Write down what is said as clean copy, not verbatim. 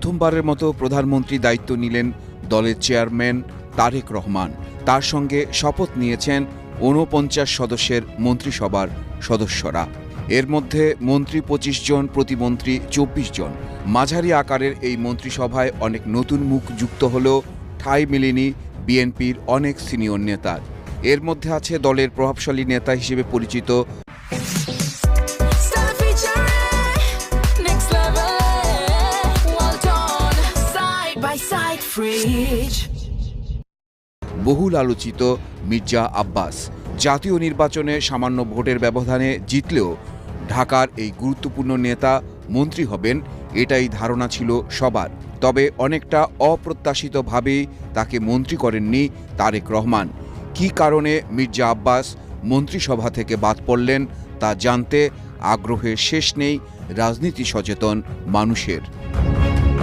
প্রথমবারের মতো প্রধানমন্ত্রী দায়িত্ব নিলেন দলের চেয়ারম্যান তারেক রহমান। তার সঙ্গে শপথ নিয়েছেন ৪৯ সদস্যের মন্ত্রিসভার সদস্যরা। এর মধ্যে মন্ত্রী ২৫ জন, প্রতিমন্ত্রী ২৪ জন। মাঝারি আকারের এই মন্ত্রিসভায় অনেক নতুন মুখ যুক্ত হলেও ঠাঁই মেলেনি বিএনপির অনেক সিনিয়র নেতার। এর মধ্যে আছে দলের প্রভাবশালী নেতা হিসেবে পরিচিত বহুল আলোচিত মির্জা আব্বাস। জাতীয় নির্বাচনে সামান্য ভোটের ব্যবধানে জিতলেও ঢাকার এই গুরুত্বপূর্ণ নেতা মন্ত্রী হবেন, এটাই ধারণা ছিল সবার। তবে অনেকটা অপ্রত্যাশিতভাবেই তাকে মন্ত্রী করেননি তারেক রহমান। কী কারণে মির্জা আব্বাস মন্ত্রিসভা থেকে বাদ পড়লেন তা জানতে আগ্রহের শেষ নেই রাজনীতি সচেতন মানুষের।